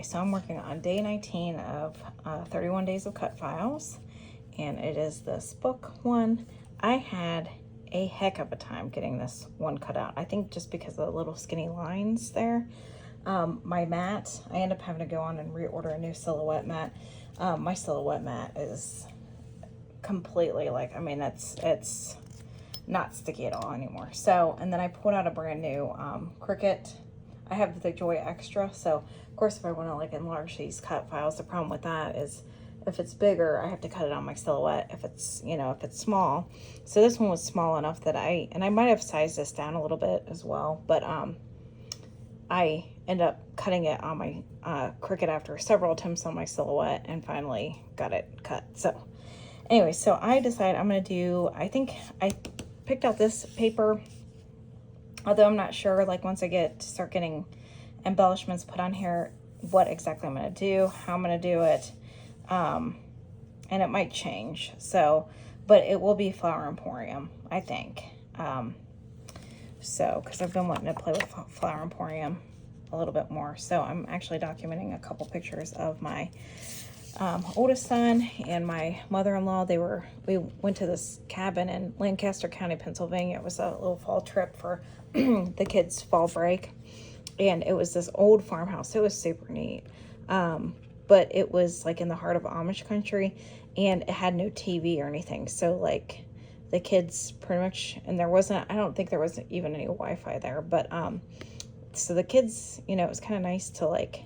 so I'm working on day 19 of 31 Days of Cutfiles, and it is this book one. I had a heck of a time getting this one cut out. I think just because of the little skinny lines there. My mat, I end up having to go on and reorder a new silhouette mat. My silhouette mat is completely like, I mean, it's not sticky at all anymore. So, and then I pulled out a brand new Cricut. I have the Joy Extra, so of course if I want to like enlarge these cut files, the problem with that is if it's bigger, I have to cut it on my silhouette if it's, you know, if it's small. So this one was small enough that I might have sized this down a little bit as well, but I ended up cutting it on my Cricut after several attempts on my silhouette and finally got it cut. So anyway, so I decided I'm going to do, I think I picked out this paper, although I'm not sure, like once I start getting embellishments put on here, what exactly I'm going to do, how I'm going to do it, and it might change. So, but it will be Flower Emporium, I think. So, because I've been wanting to play with Flower Emporium a little bit more. So I'm actually documenting a couple pictures of my oldest son and my mother-in-law. We went to this cabin in Lancaster County, Pennsylvania. It was a little fall trip for the kids' fall break, and it was this old farmhouse. It was super neat, but it was like in the heart of Amish country, and it had no TV or anything. So like the kids pretty much, and I don't think there was even any Wi-Fi there, but so the kids, you know, it was kind of nice to like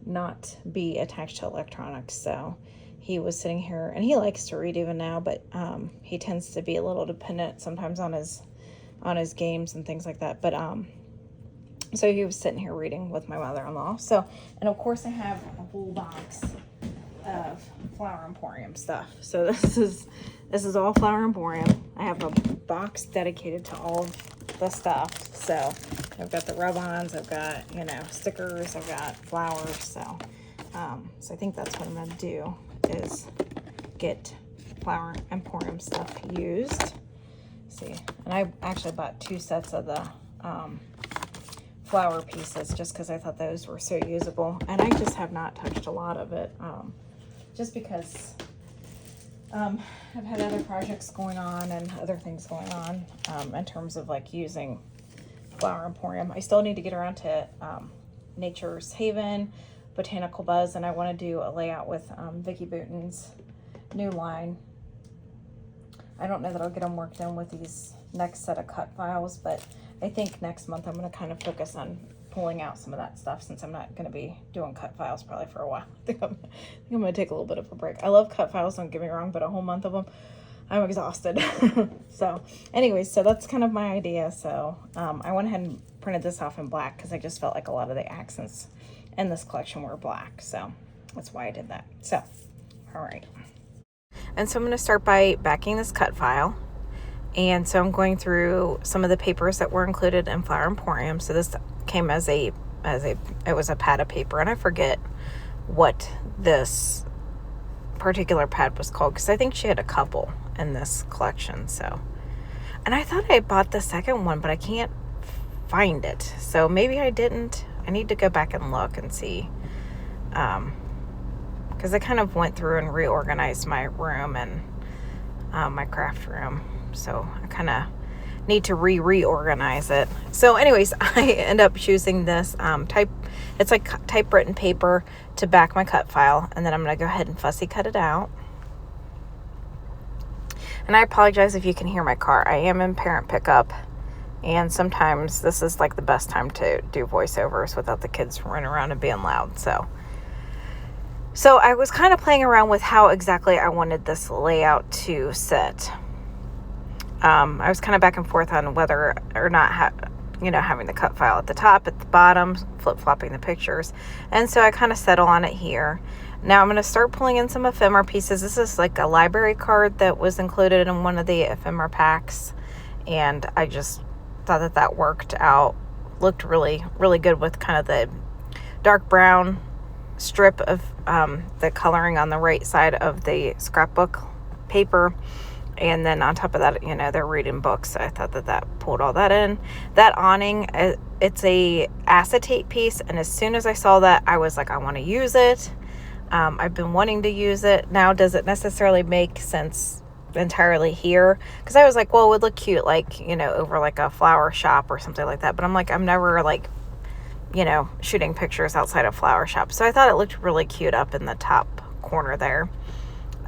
not be attached to electronics. So he was sitting here, and he likes to read even now, but he tends to be a little dependent sometimes on his games and things like that. But so he was sitting here reading with my mother-in-law. So, and of course I have a whole box of Flower Emporium stuff. So this is all Flower Emporium. I have a box dedicated to all the stuff. So I've got the rub-ons, I've got, you know, stickers, I've got flowers. So so I think that's what I'm going to do, is get Flower Emporium stuff used. See, and I actually bought 2 sets of the flower pieces just because I thought those were so usable, and I just have not touched a lot of it, just because I've had other projects going on and other things going on in terms of like using Flower Emporium. I still need to get around to Nature's Haven, Botanical Buzz, and I want to do a layout with Vicki Boutin's new line. I don't know that I'll get them worked in with these next set of cut files, but I think next month I'm going to kind of focus on pulling out some of that stuff, since I'm not going to be doing cut files probably for a while. I think I'm going to take a little bit of a break. I love cut files, don't get me wrong, but a whole month of them, I'm exhausted. So anyways, so that's kind of my idea. So I went ahead and printed this off in black because I just felt like a lot of the accents in this collection were black. So that's why I did that. So, all right. And so I'm going to start by backing this cut file. And so I'm going through some of the papers that were included in Flower Emporium. So this came it was a pad of paper, and I forget what this particular pad was called, because I think she had a couple in this collection. So, and I thought I bought the second one, but I can't find it. So maybe I didn't. I need to go back and look and see, because I kind of went through and reorganized my room and my craft room. So I kind of need to reorganize it. So anyways, I end up choosing this it's like typewritten paper to back my cut file, and then I'm going to go ahead and fussy cut it out. And I apologize if you can hear my car. I am in parent pickup, and sometimes this is like the best time to do voiceovers without the kids running around and being loud. So I was kind of playing around with how exactly I wanted this layout to sit. I was kind of back and forth on whether or not having the cut file at the top, at the bottom, flip-flopping the pictures. And so I kind of settle on it here. Now I'm going to start pulling in some ephemera pieces. This is like a library card that was included in one of the ephemera packs, and I just thought that worked out. Looked really, really good with kind of the dark brown strip of the coloring on the right side of the scrapbook paper. And then on top of that, you know, they're reading books. So I thought that pulled all that in. That awning, it's a acetate piece. And as soon as I saw that, I was like, I want to use it. I've been wanting to use it. Now, does it necessarily make sense entirely here? Because I was like, well, it would look cute, like, you know, over like a flower shop or something like that. But I'm like, I'm never like, you know, shooting pictures outside of flower shops. So I thought it looked really cute up in the top corner there.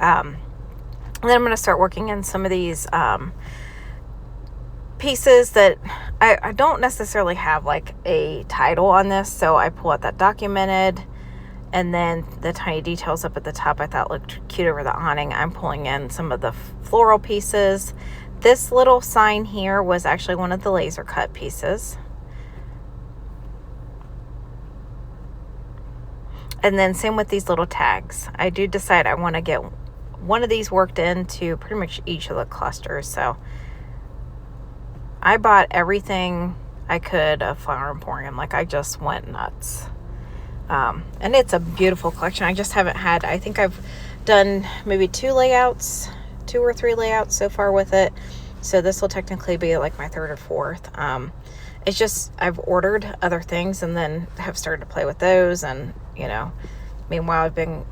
And then I'm going to start working in some of these pieces that I don't necessarily have like a title on this. So I pull out that documented, and then the tiny details up at the top I thought looked cute over the awning. I'm pulling in some of the floral pieces. This little sign here was actually one of the laser cut pieces. And then same with these little tags. I do decide I want to get one of these worked into pretty much each of the clusters. So I bought everything I could of Flower Emporium. Like, I just went nuts. And it's a beautiful collection. I just haven't had, I think I've done maybe 2 or 3 layouts so far with it. So this will technically be like my 3rd or 4th. It's just, I've ordered other things and then have started to play with those. And, you know, meanwhile, I've been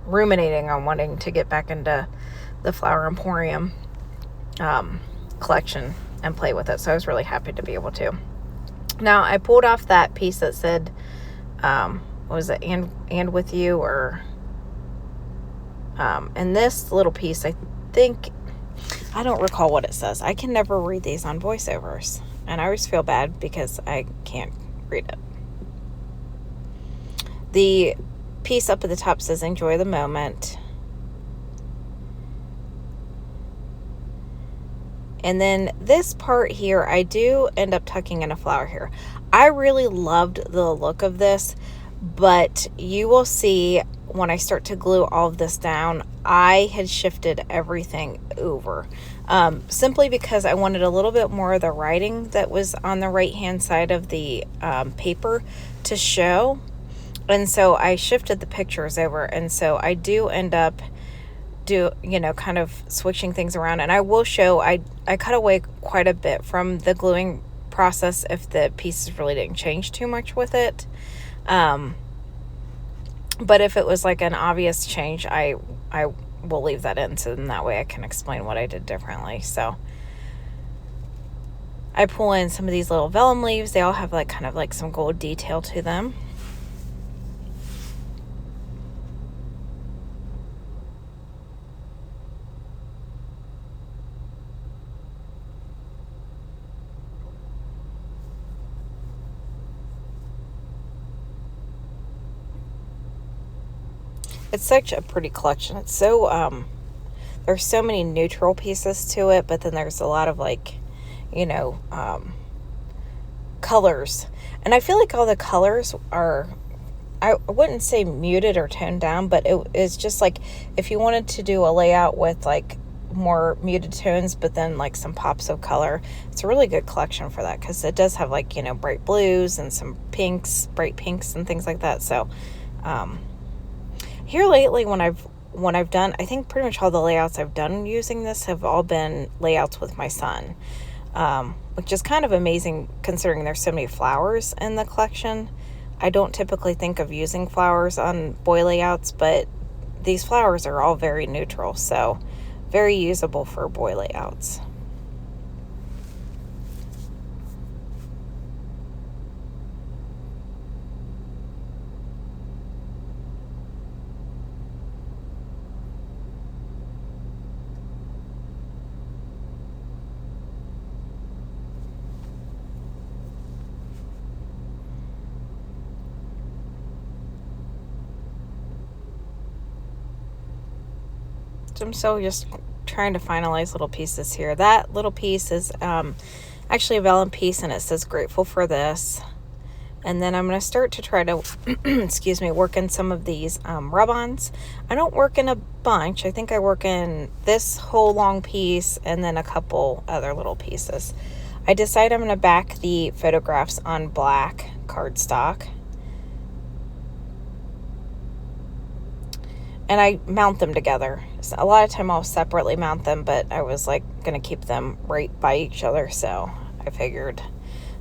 ruminating on wanting to get back into the Flower Emporium collection and play with it. So I was really happy to be able to. Now, I pulled off that piece that said, what was it, and with you, or and this little piece, I think, I don't recall what it says. I can never read these on voiceovers, and I always feel bad because I can't read it. The piece up at the top says enjoy the moment. And then this part here, I do end up tucking in a flower here. I really loved the look of this, but you will see when I start to glue all of this down, I had shifted everything over. Simply because I wanted a little bit more of the writing that was on the right-hand side of the paper to show. And so I shifted the pictures over. And so I do end up kind of switching things around. And I will show, I cut away quite a bit from the gluing process if the pieces really didn't change too much with it. But if it was like an obvious change, I will leave that in, so then that way I can explain what I did differently. So I pull in some of these little vellum leaves. They all have like kind of like some gold detail to them. It's such a pretty collection. It's so, there's so many neutral pieces to it, but then there's a lot of like, colors. And I feel like all the colors are, I wouldn't say muted or toned down, but it's just like if you wanted to do a layout with like more muted tones, but then like some pops of color, it's a really good collection for that, because it does have like, bright blues and some pinks, bright pinks and things like that. So, here lately, when I've done, I think pretty much all the layouts I've done using this have all been layouts with my son, which is kind of amazing considering there's so many flowers in the collection. I don't typically think of using flowers on boy layouts, but these flowers are all very neutral, so very usable for boy layouts. I'm still just trying to finalize little pieces here. That little piece is actually a vellum piece, and it says grateful for this. And then I'm going to start to try to excuse me, work in some of these rub-ons. I don't work in a bunch. I think I work in this whole long piece and then a couple other little pieces. I decide I'm going to back the photographs on black cardstock. and I mount them together. So a lot of time I'll separately mount them, but I was like going to keep them right by each other. So I figured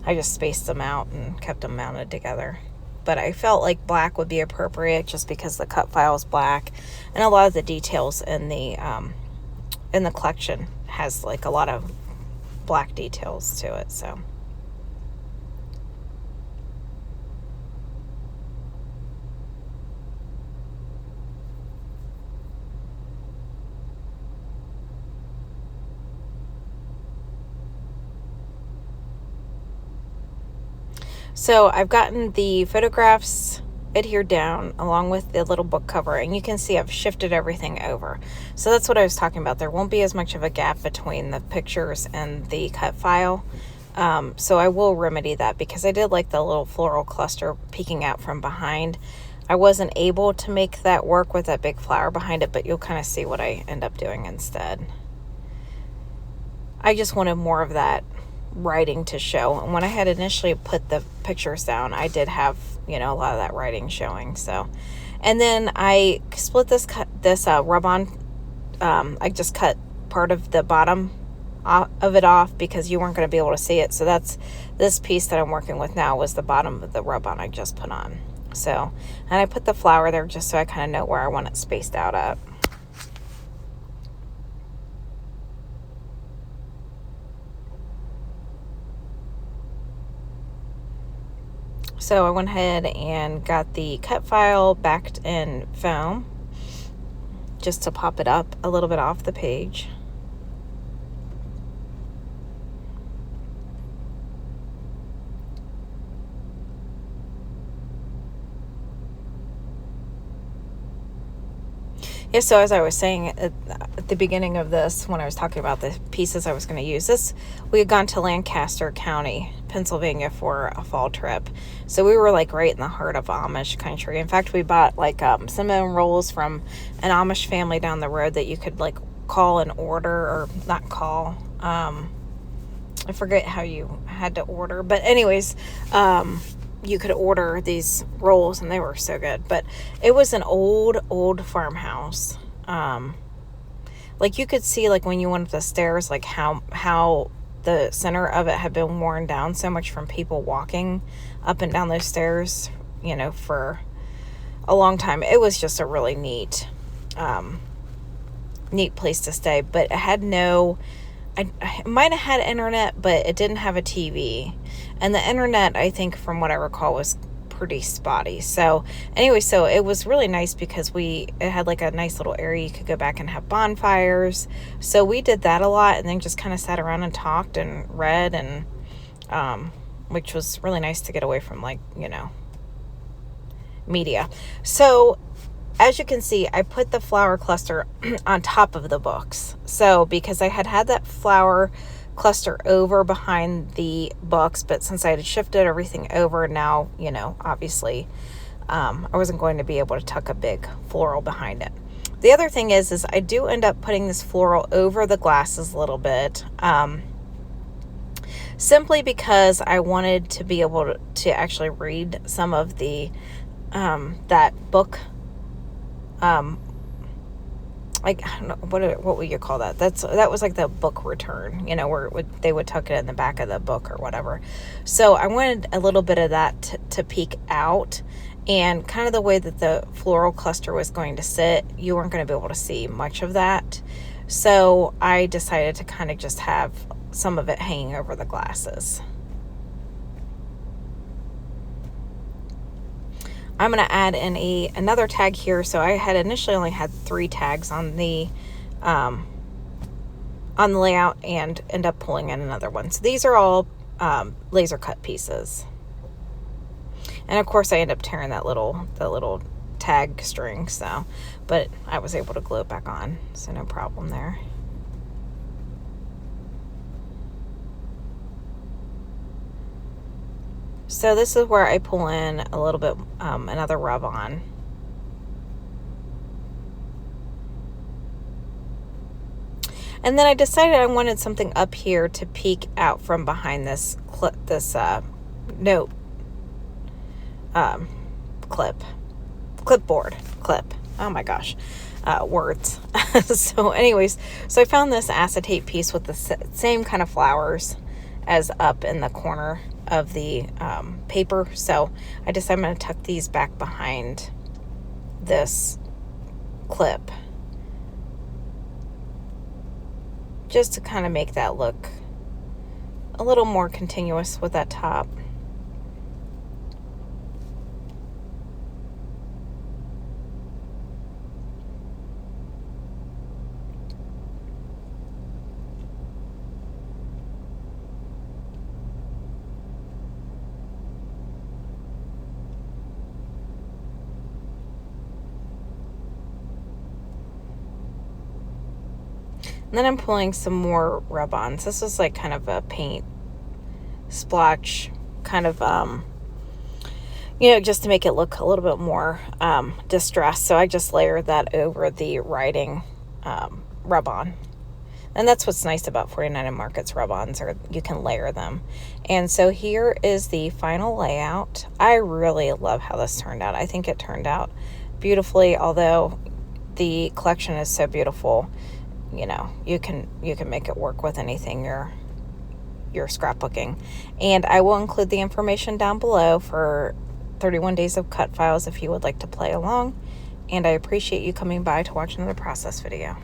I just spaced them out and kept them mounted together. But I felt like black would be appropriate just because the cut file is black, and a lot of the details in the collection has like a lot of black details to it. So I've gotten the photographs adhered down along with the little book cover, and you can see I've shifted everything over. So that's what I was talking about. There won't be as much of a gap between the pictures and the cut file. So I will remedy that, because I did like the little floral cluster peeking out from behind. I wasn't able to make that work with that big flower behind it, but you'll kind of see what I end up doing instead. I just wanted more of that writing to show, and when I had initially put the pictures down, I did have, you know, a lot of that writing showing. So, and then I split this rub-on. I just cut part of the bottom of it off because you weren't going to be able to see it. So that's this piece that I'm working with now was the bottom of the rub-on I just put on. So, and I put the flower there just so I kind of know where I want it spaced out at. So I went ahead and got the cut file backed in foam just to pop it up a little bit off the page. Yeah, so as I was saying at the beginning of this, when I was talking about the pieces I was going to use, we had gone to Lancaster County, Pennsylvania for a fall trip. So we were like right in the heart of Amish country. In fact, we bought like cinnamon rolls from an Amish family down the road that you could like call and order, or not call. I forget how you had to order, but anyways, you could order these rolls and they were so good. But it was an old farmhouse. Like you could see, like when you went up the stairs, like how the center of it had been worn down so much from people walking up and down those stairs, you know, for a long time. It was just a really neat place to stay. But it had I might have had internet, but it didn't have a TV. And the internet, I think, from what I recall, was pretty spotty. So anyway, so it was really nice because it had like a nice little area you could go back and have bonfires. So we did that a lot, and then just kind of sat around and talked and read, and which was really nice to get away from, like, you know, media. So as you can see, I put the flower cluster on top of the books. So because I had that flower cluster over behind the books, but since I had shifted everything over, now, you know, obviously I wasn't going to be able to tuck a big floral behind it. The other thing is I do end up putting this floral over the glasses a little bit, simply because I wanted to be able to actually read some of the that book, like, I don't know, what would you call that? That was like the book return, you know, where they would tuck it in the back of the book or whatever. So I wanted a little bit of that to peek out, and kind of the way that the floral cluster was going to sit, you weren't going to be able to see much of that. So I decided to kind of just have some of it hanging over the glasses. I'm going to add in another tag here. So I had initially only had 3 tags on the layout, and end up pulling in another one. So these are all laser cut pieces. And of course I end up tearing the little tag string, so, but I was able to glue it back on, so no problem there. So this is where I pull in a little bit, another rub on. And then I decided I wanted something up here to peek out from behind this clipboard clip. oh my gosh, words. So anyways, so I found this acetate piece with the same kind of flowers as up in the corner of the paper. So I decided I'm going to tuck these back behind this clip just to kind of make that look a little more continuous with that top. And then I'm pulling some more rub-ons. This is like kind of a paint splotch, kind of, just to make it look a little bit more distressed. So I just layered that over the writing rub-on. And that's what's nice about 49 Market's rub-ons, or you can layer them. And so here is the final layout. I really love how this turned out. I think it turned out beautifully, although the collection is so beautiful. You can make it work with anything you're scrapbooking. And I will include the information down below for 31 days of Cutfiles if you would like to play along. And I appreciate you coming by to watch another process video.